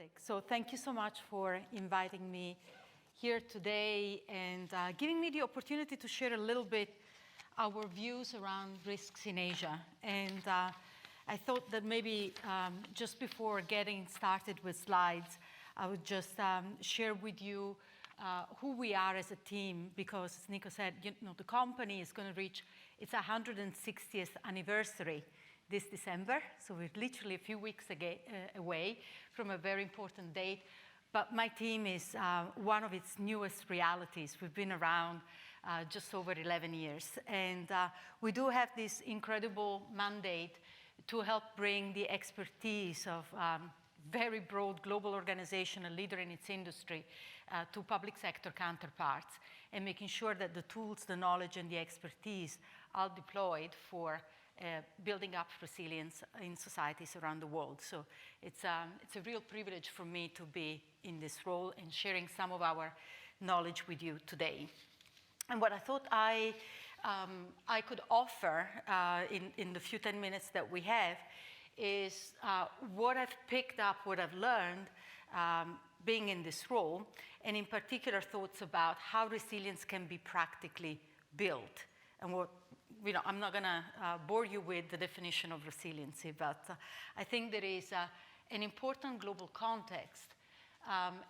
Fantastic. So thank you so much for inviting me here today and giving me the opportunity to share a little bit our views around risks in Asia. And I thought that maybe just before getting started with slides, I would just share with you who we are as a team, because as Nico said, the company is going to reach its 160th anniversary this December. So we're literally a few weeks away from a very important date. But my team is one of its newest realities. We've been around just over 11 years. And we do have this incredible mandate to help bring the expertise of very broad global organization, a leader in its industry, to public sector counterparts, and making sure that the tools, the knowledge, and the expertise are deployed for building up resilience in societies around the world. So it's a real privilege for me to be in this role and sharing some of our knowledge with you today. And what I thought I could offer in the few 10 minutes that we have is what I've picked up, what I've learned being in this role, and in particular thoughts about how resilience can be practically built. And what, I'm not going to bore you with the definition of resiliency, but I think there is an important global context.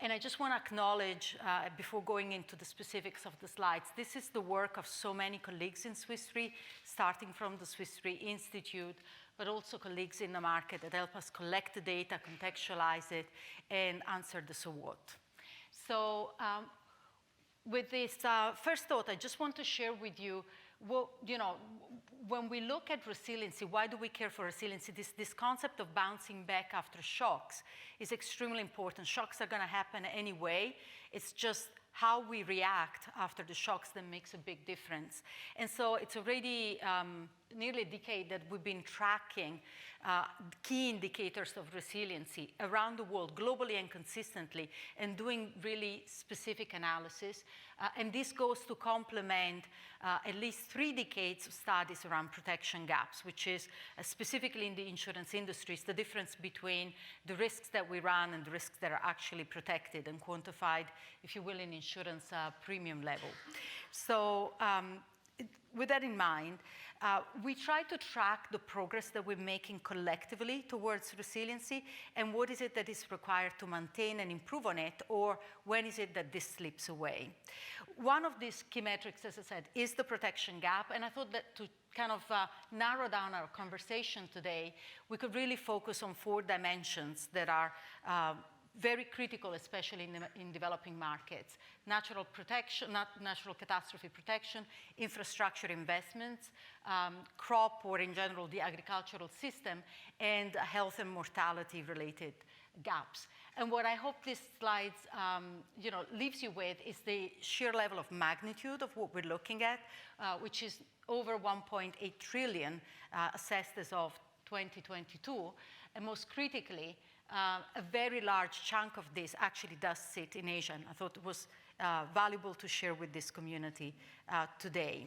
And I just want to acknowledge, before going into the specifics of the slides, this is the work of so many colleagues in Swiss Re, starting from the Swiss Re Institute, but also colleagues in the market that help us collect the data, contextualize it, and answer the so what. So with this first thought, I just want to share with you, when we look at resiliency, why do we care for resiliency? This concept of bouncing back after shocks is extremely important. Shocks are going to happen anyway. It's just how we react after the shocks that makes a big difference. And so it's already nearly a decade that we've been tracking key indicators of resiliency around the world, globally and consistently, and doing really specific analysis. And this goes to complement at least 3 decades of studies around protection gaps, which is specifically in the insurance industry, the difference between the risks that we run and the risks that are actually protected and quantified, if you will, in insurance premium level. So with that in mind, we try to track the progress that we're making collectively towards resiliency, and what is it that is required to maintain and improve on it, or when is it that this slips away. One of these key metrics, as I said, is the protection gap, and I thought that to kind of narrow down our conversation today, we could really focus on 4 dimensions that are very critical, especially in developing markets: natural protection, natural catastrophe protection, infrastructure investments, crop, or in general the agricultural system, and health and mortality related gaps. And what I hope this slide leaves you with is the sheer level of magnitude of what we're looking at, which is over 1.8 trillion assessed as of 2022, and most critically, a very large chunk of this actually does sit in Asia, and I thought it was valuable to share with this community today.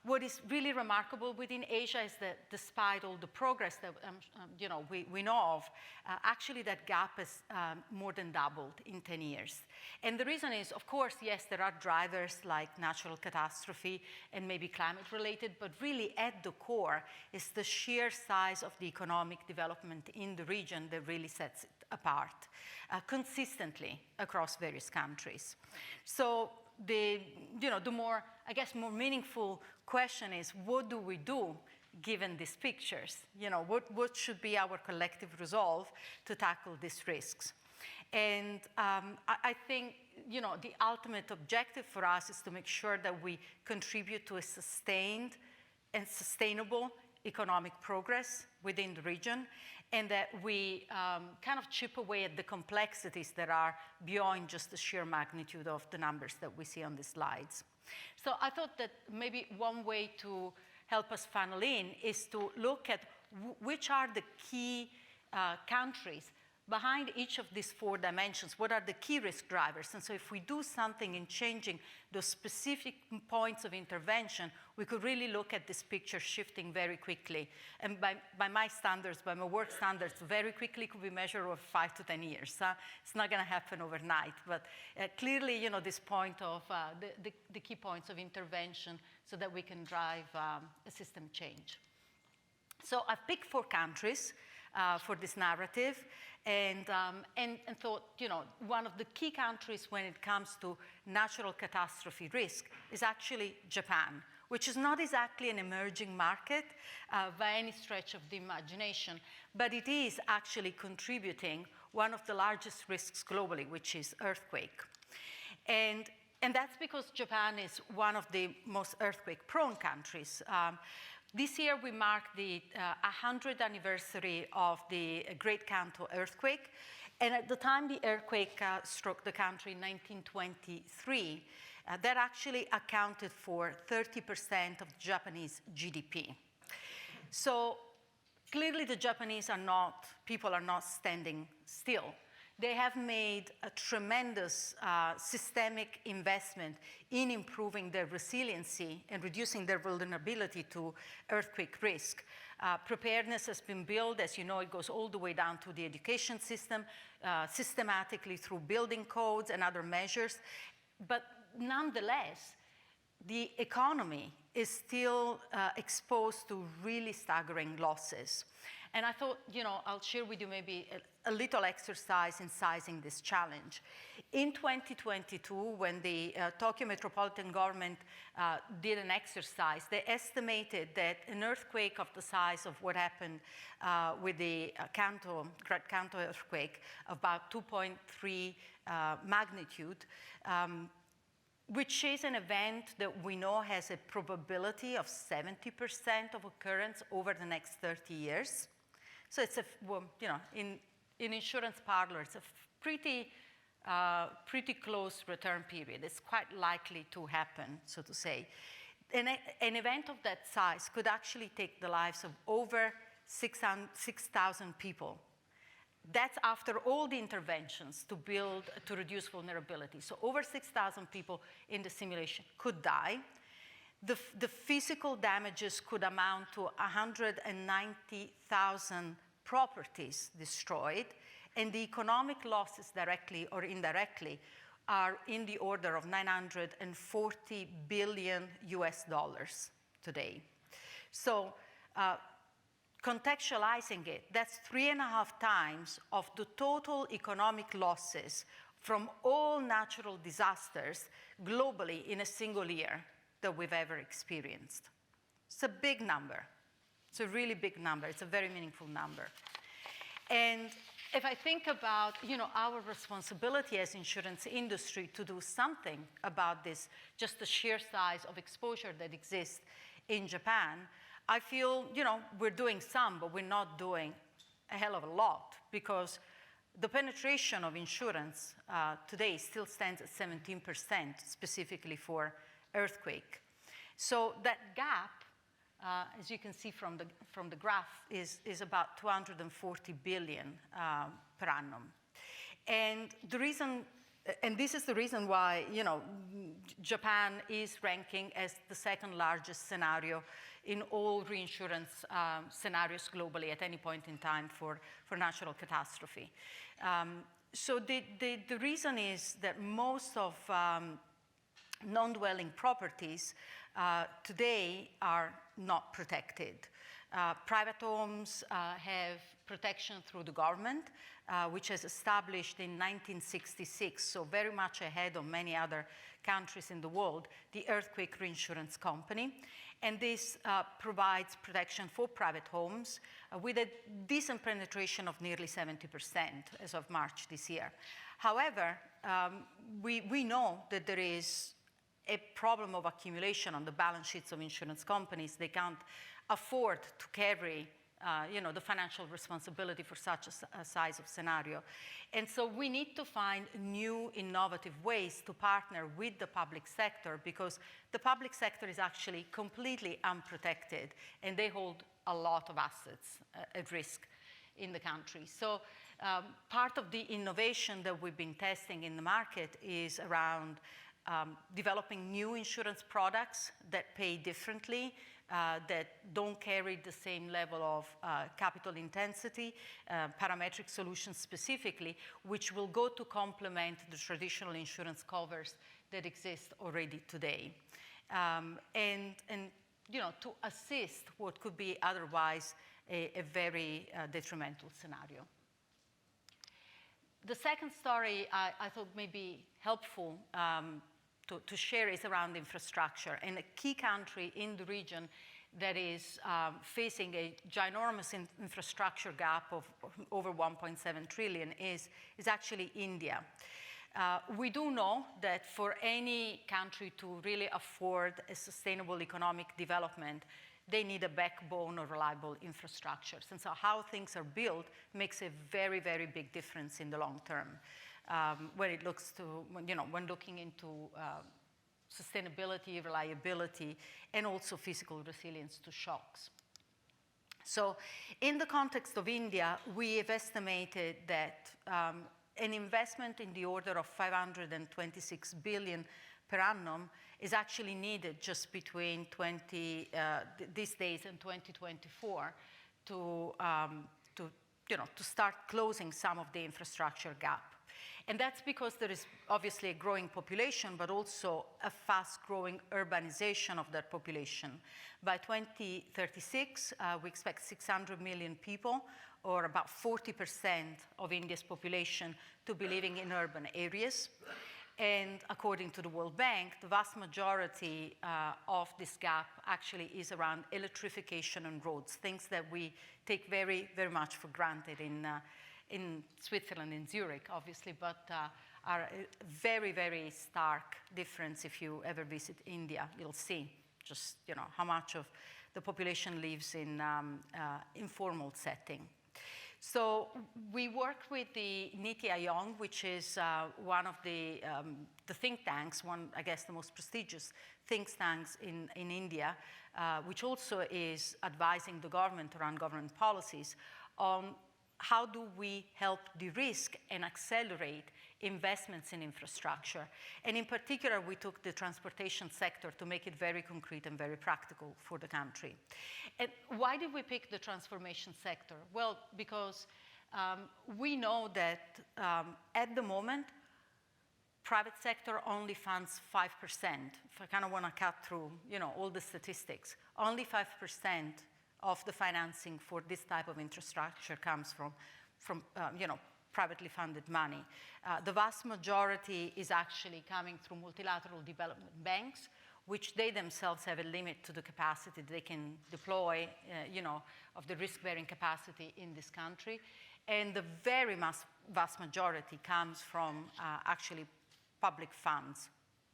What is really remarkable within Asia is that despite all the progress that we know of, actually that gap has more than doubled in 10 years. And the reason is, of course, yes, there are drivers like natural catastrophe and maybe climate related, but really at the core is the sheer size of the economic development in the region that really sets it apart consistently across various countries. So the more, I guess, more meaningful question is, what do we do given these pictures? What should be our collective resolve to tackle these risks? And I think, the ultimate objective for us is to make sure that we contribute to a sustained and sustainable economic progress within the region, and that we kind of chip away at the complexities that are beyond just the sheer magnitude of the numbers that we see on the slides. So I thought that maybe one way to help us funnel in is to look at which are the key countries behind each of these 4 dimensions, what are the key risk drivers? And so if we do something in changing those specific points of intervention, we could really look at this picture shifting very quickly. And by my standards, by my work standards, very quickly could be measured over 5 to 10 years. It's not going to happen overnight, but clearly, you know, this point of the key points of intervention so that we can drive a system change. So I've picked 4 countries for this narrative, and thought, you know, one of the key countries when it comes to natural catastrophe risk is actually Japan, which is not exactly an emerging market by any stretch of the imagination, but it is actually contributing one of the largest risks globally, which is earthquake. And that's because Japan is one of the most earthquake-prone countries. This year, we mark the 100th anniversary of the Great Kanto earthquake. And at the time the earthquake struck the country in 1923, that actually accounted for 30% of Japanese GDP. So clearly the Japanese people are not standing still. They have made a tremendous systemic investment in improving their resiliency and reducing their vulnerability to earthquake risk. Preparedness has been built, as you know, it goes all the way down to the education system, systematically through building codes and other measures. But nonetheless, the economy is still exposed to really staggering losses. And I thought, you know, I'll share with you maybe a little exercise in sizing this challenge. In 2022, when the Tokyo metropolitan government did an exercise, they estimated that an earthquake of the size of what happened with the Great Kanto earthquake, about 2.3 magnitude, which is an event that we know has a probability of 70% of occurrence over the next 30 years. So it's well, you know, in insurance parlor, it's a pretty close return period. It's quite likely to happen, so to say. An event of that size could actually take the lives of over 6,000 people. That's after all the interventions to reduce vulnerability. So over 6,000 people in the simulation could die. The physical damages could amount to 190,000 properties destroyed, and the economic losses directly or indirectly are in the order of $940 billion today. So contextualizing it, that's 3.5 times of the total economic losses from all natural disasters globally in a single year that we've ever experienced. It's a big number. It's a really big number. It's a very meaningful number. And if I think about, you know, our responsibility as insurance industry to do something about this, just the sheer size of exposure that exists in Japan, I feel, you know, we're doing some, but we're not doing a hell of a lot, because the penetration of insurance today still stands at 17%, specifically for earthquake. So that gap, as you can see from the graph, is about 240 billion per annum. And the reason, and this is the reason why, you know, Japan is ranking as the second largest scenario in all reinsurance scenarios globally at any point in time for natural catastrophe. So the reason is that most of non-dwelling properties today are not protected. Private homes have protection through the government, which was established in 1966, so very much ahead of many other countries in the world, the Earthquake Reinsurance Company. And this provides protection for private homes with a decent penetration of nearly 70% as of March this year. However, we know that there is a problem of accumulation on the balance sheets of insurance companies. They can't afford to carry you know, the financial responsibility for such a size of scenario. And so we need to find new innovative ways to partner with the public sector, because the public sector is actually completely unprotected and they hold a lot of assets at risk in the country. So Part of the innovation that we've been testing in the market is around developing new insurance products that pay differently, that don't carry the same level of capital intensity, parametric solutions specifically, which will go to complement the traditional insurance covers that exist already today. And you know, to assist what could be otherwise a very detrimental scenario. The second story I thought may be helpful to share is around infrastructure. And a key country in the region that is facing a ginormous infrastructure gap of over 1.7 trillion is actually India. We do know that for any country to really afford a sustainable economic development, they need a backbone of reliable infrastructures. And so how things are built makes a very, very big difference in the long term. When it looks to, you know, when looking into sustainability, reliability, and also physical resilience to shocks. So in the context of India, we have estimated that an investment in the order of 526 billion per annum is actually needed just between these days and 2024 to start closing some of the infrastructure gap. And that's because there is obviously a growing population, but also a fast-growing urbanization of that population. By 2036, we expect 600 million people, or about 40% of India's population, to be living in urban areas. And according to the World Bank, the vast majority of this gap actually is around electrification and roads, things that we take very, very much for granted in Switzerland, in Zurich, obviously, but are a very, very stark difference. If you ever visit India, you'll see just, you know, how much of the population lives in informal setting. So we work with the Niti Aayog, which is one of the think tanks, I guess the most prestigious think tanks in India, which also is advising the government around government policies on how do we help de-risk and accelerate investments in infrastructure. And in particular, we took the transportation sector to make it very concrete and very practical for the country. And why did we pick the transformation sector? Well, because we know that at the moment, private sector only funds 5%. If I kind of want to cut through, you know, all the statistics, only 5% of the financing for this type of infrastructure comes from you know, privately funded money. The vast majority is actually coming through multilateral development banks, which they themselves have a limit to the capacity they can deploy, you know, of the risk-bearing capacity in this country. And the very vast majority comes from actually public funds,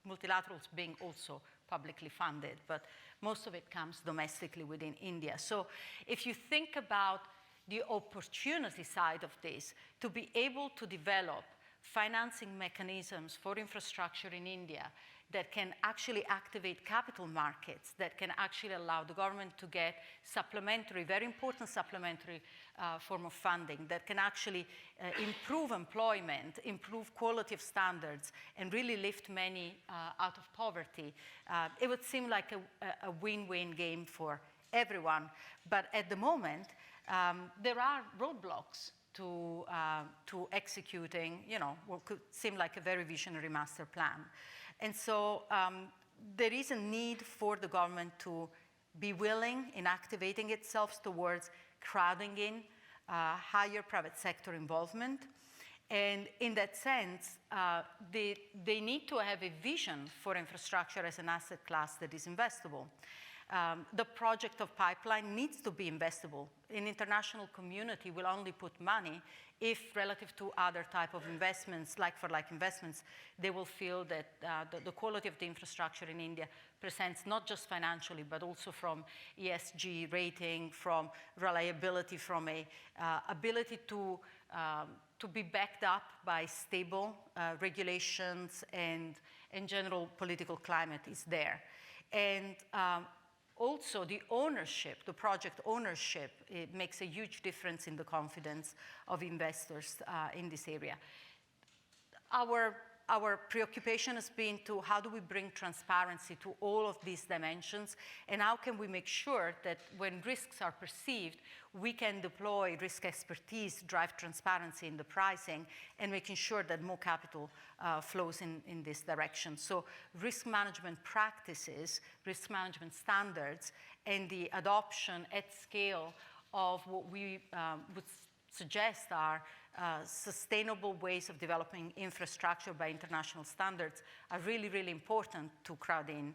multilaterals being also publicly funded, but most of it comes domestically within India. So if you think about the opportunity side of this, to be able to develop financing mechanisms for infrastructure in India that can actually activate capital markets, that can actually allow the government to get supplementary, very important supplementary form of funding, that can actually improve employment, improve quality of standards, and really lift many out of poverty. It would seem like a win-win game for everyone. But at the moment, there are roadblocks to executing, you know, what could seem like a very visionary master plan. And so there is a need for the government to be willing in activating itself towards crowding in higher private sector involvement. And in that sense, they need to have a vision for infrastructure as an asset class that is investable. The project of pipeline needs to be investable. An international community will only put money if, relative to other type of investments, like-for-like investments, they will feel that the quality of the infrastructure in India presents not just financially, but also from ESG rating, from reliability, from a ability to be backed up by stable regulations and general political climate is there. And Also, the ownership, the project ownership, it makes a huge difference in the confidence of investors in this area. Our preoccupation has been to how do we bring transparency to all of these dimensions, and how can we make sure that when risks are perceived, we can deploy risk expertise, drive transparency in the pricing, and making sure that more capital flows in this direction. So risk management practices, risk management standards, and the adoption at scale of what we would suggest are sustainable ways of developing infrastructure by international standards are really, really important to crowd in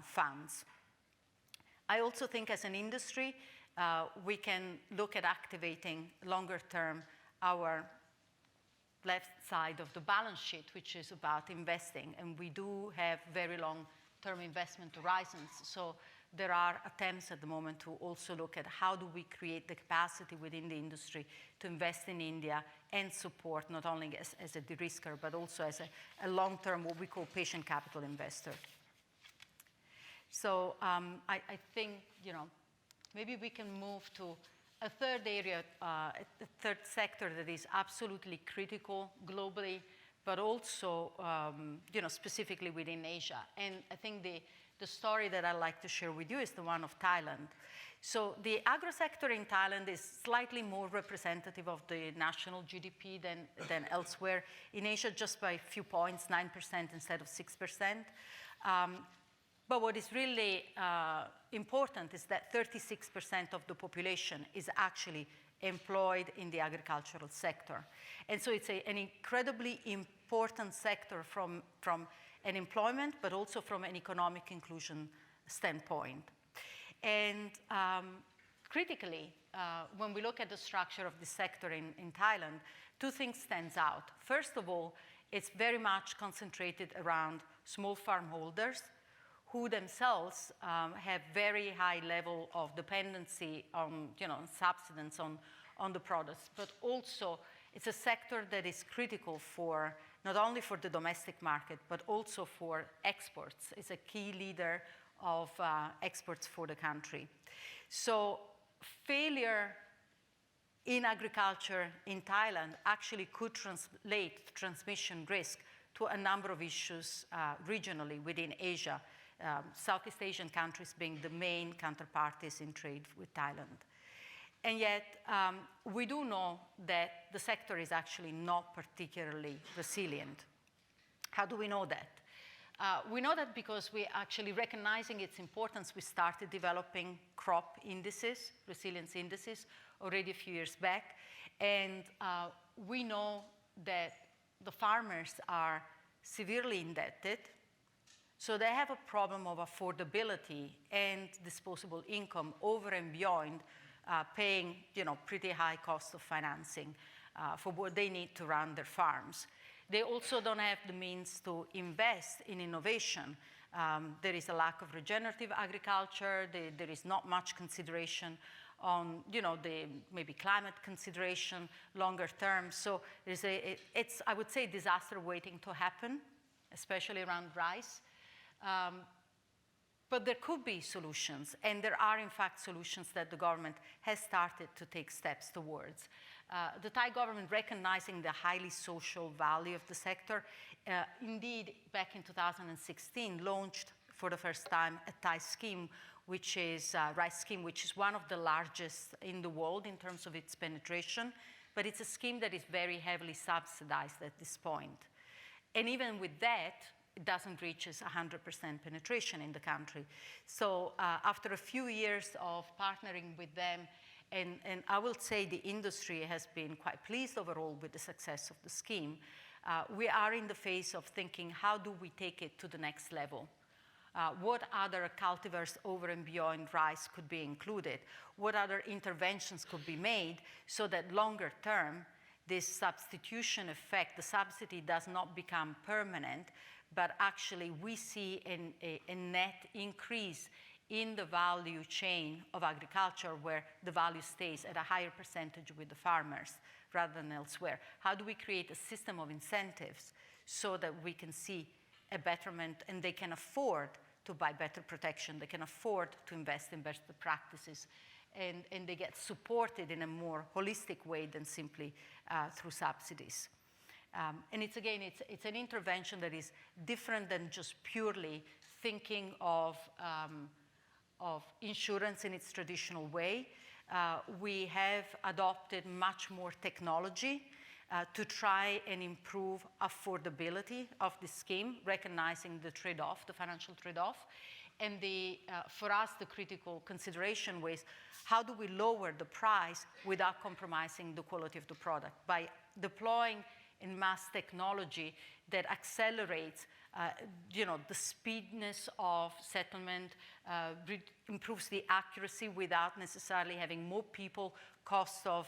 funds. I also think as an industry, we can look at activating longer term our left side of the balance sheet, which is about investing. And we do have very long-term investment horizons. So there are attempts at the moment to also look at how do we create the capacity within the industry to invest in India and support not only as a de-risker, but also as a long-term, what we call patient capital investor. So I think, maybe we can move to a third area, a third sector that is absolutely critical globally, but also, specifically within Asia. And I think the story that I'd like to share with you is the one of Thailand. So the agro sector in Thailand is slightly more representative of the national GDP than elsewhere in Asia, just by a few points, 9% instead of 6%. But what is really important is that 36% of the population is actually employed in the agricultural sector. And so it's an incredibly important sector from an employment, but also from an economic inclusion standpoint. And critically, when we look at the structure of the sector in Thailand, two things stands out. First of all, it's very much concentrated around small farm holders who themselves have very high level of dependency on, subsistence on the products, but also it's a sector that is critical for not only for the domestic market, but also for exports. It's a key leader of exports for the country. So failure in agriculture in Thailand actually could translate transmission risk to a number of issues regionally within Asia, Southeast Asian countries being the main counterparties in trade with Thailand. And yet, we do know that the sector is actually not particularly resilient. How do we know that? We know that because we actually, recognizing its importance, we started developing crop indices, resilience indices, already a few years back. And we know that the farmers are severely indebted. So they have a problem of affordability and disposable income over and beyond paying, pretty high cost of financing for what they need to run their farms. They also don't have the means to invest in innovation. There is a lack of regenerative agriculture. There is not much consideration on, the maybe climate consideration longer term. So there's it's, I would say, disaster waiting to happen, especially around rice. But there could be solutions, and there are, in fact, solutions that the government has started to take steps towards. The Thai government, recognizing the highly social value of the sector, indeed, back in 2016, launched for the first time a Thai scheme, which is rice scheme, which is one of the largest in the world in terms of its penetration, but it's a scheme that is very heavily subsidized at this point. And even with that, it doesn't reach 100% penetration in the country. So after a few years of partnering with them, and I will say the industry has been quite pleased overall with the success of the scheme, we are in the phase of thinking, how do we take it to the next level? What other cultivars over and beyond rice could be included? What other interventions could be made so that longer term, this substitution effect, the subsidy does not become permanent, but actually we see a net increase in the value chain of agriculture where the value stays at a higher percentage with the farmers rather than elsewhere. How do we create a system of incentives so that we can see a betterment and they can afford to buy better protection. They can afford to invest in better practices, and they get supported in a more holistic way than simply through subsidies. And it's an intervention that is different than just purely thinking of insurance in its traditional way. We have adopted much more technology to try and improve affordability of the scheme, recognizing the trade-off, the financial trade-off. And for us, the critical consideration was, how do we lower the price without compromising the quality of the product? By deploying in mass technology that accelerates the speediness of settlement, improves the accuracy without necessarily having more people, cost of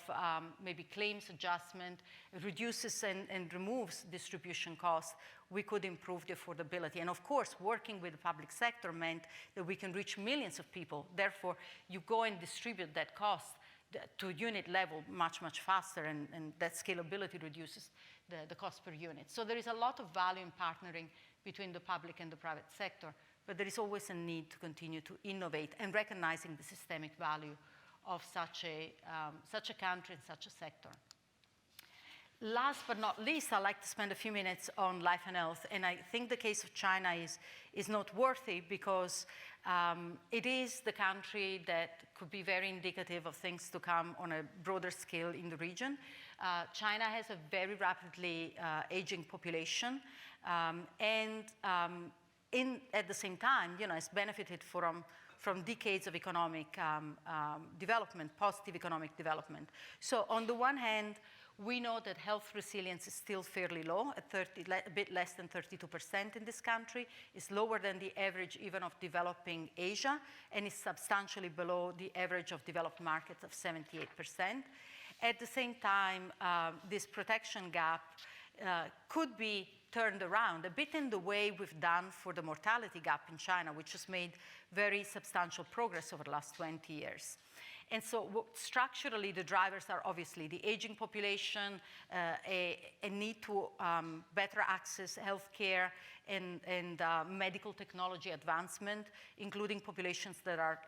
maybe claims adjustment, reduces and removes distribution costs, we could improve the affordability. And of course, working with the public sector meant that we can reach millions of people. Therefore, you go and distribute that cost to unit level much, much faster, and that scalability reduces the cost per unit. So there is a lot of value in partnering between the public and the private sector, but there is always a need to continue to innovate and recognizing the systemic value of such a country and such a sector. Last but not least, I'd like to spend a few minutes on life and health, and I think the case of China is noteworthy because it is the country that could be very indicative of things to come on a broader scale in the region. China has a very rapidly aging population, and at the same time, has benefited from decades of economic development, positive economic development. So on the one hand, we know that health resilience is still fairly low, at a bit less than 32% in this country. It's lower than the average even of developing Asia, and is substantially below the average of developed markets of 78%. At the same time, this protection gap could be turned around a bit in the way we've done for the mortality gap in China, which has made very substantial progress over the last 20 years. And so structurally, the drivers are obviously the aging population, a need to better access healthcare and medical technology advancement, including populations that are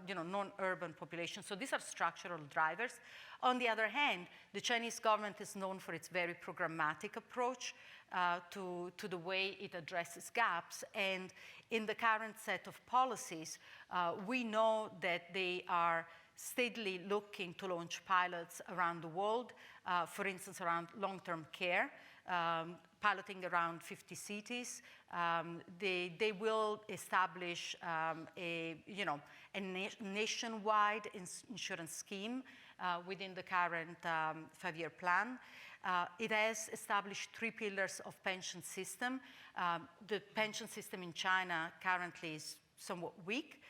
non-urban populations. So these are structural drivers. On the other hand, the Chinese government is known for its very programmatic approach to the way it addresses gaps. And in the current set of policies, we know that they are steadily looking to launch pilots around the world, for instance, around long-term care, piloting around 50 cities. They will establish a nationwide insurance scheme within the current 5-year plan. It has established 3 pillars of pension system. The pension system in China currently is somewhat weak,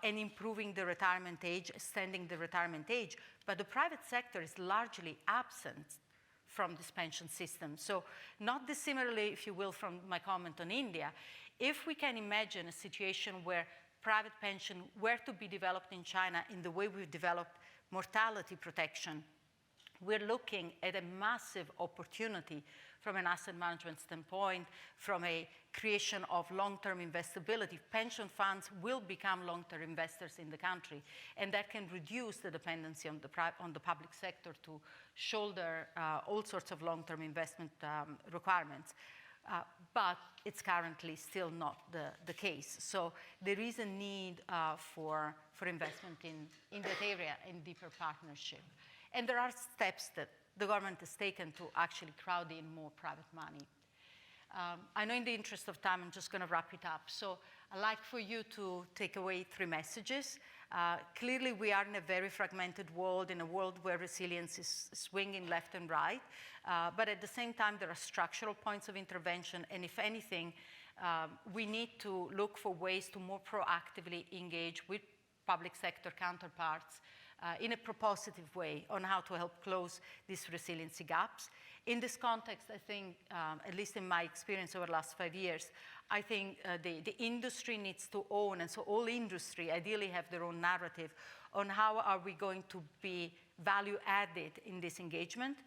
and improving the retirement age, extending the retirement age. But the private sector is largely absent from this pension system. So not dissimilarly, if you will, from my comment on India, if we can imagine a situation where private pension were to be developed in China in the way we've developed mortality protection, we're looking at a massive opportunity from an asset management standpoint, from a creation of long-term investability. Pension funds will become long-term investors in the country, and that can reduce the dependency on the public sector to shoulder all sorts of long-term investment requirements. But it's currently still not the case. So there is a need for investment in that area and deeper partnership. And there are steps that the government has taken to actually crowd in more private money. I know in the interest of time, I'm just going to wrap it up. So I'd like for you to take away 3 messages. Clearly, we are in a very fragmented world, in a world where resilience is swinging left and right. But at the same time, there are structural points of intervention. And if anything, we need to look for ways to more proactively engage with public sector counterparts in a propositive way on how to help close these resiliency gaps. In this context, I think, at least in my experience over the last 5 years, I think the industry needs to own, and so all industry ideally have their own narrative on how are we going to be value added in this engagement.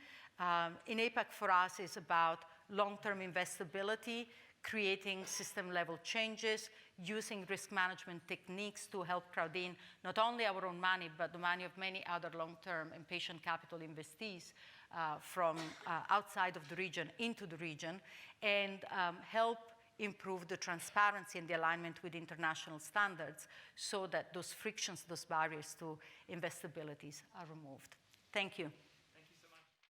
In APAC for us is about long-term investability, creating system-level changes, using risk management techniques to help crowd in not only our own money, but the money of many other long-term and patient capital investees from outside of the region into the region, and help improve the transparency and the alignment with international standards so that those frictions, those barriers to investabilities are removed. Thank you.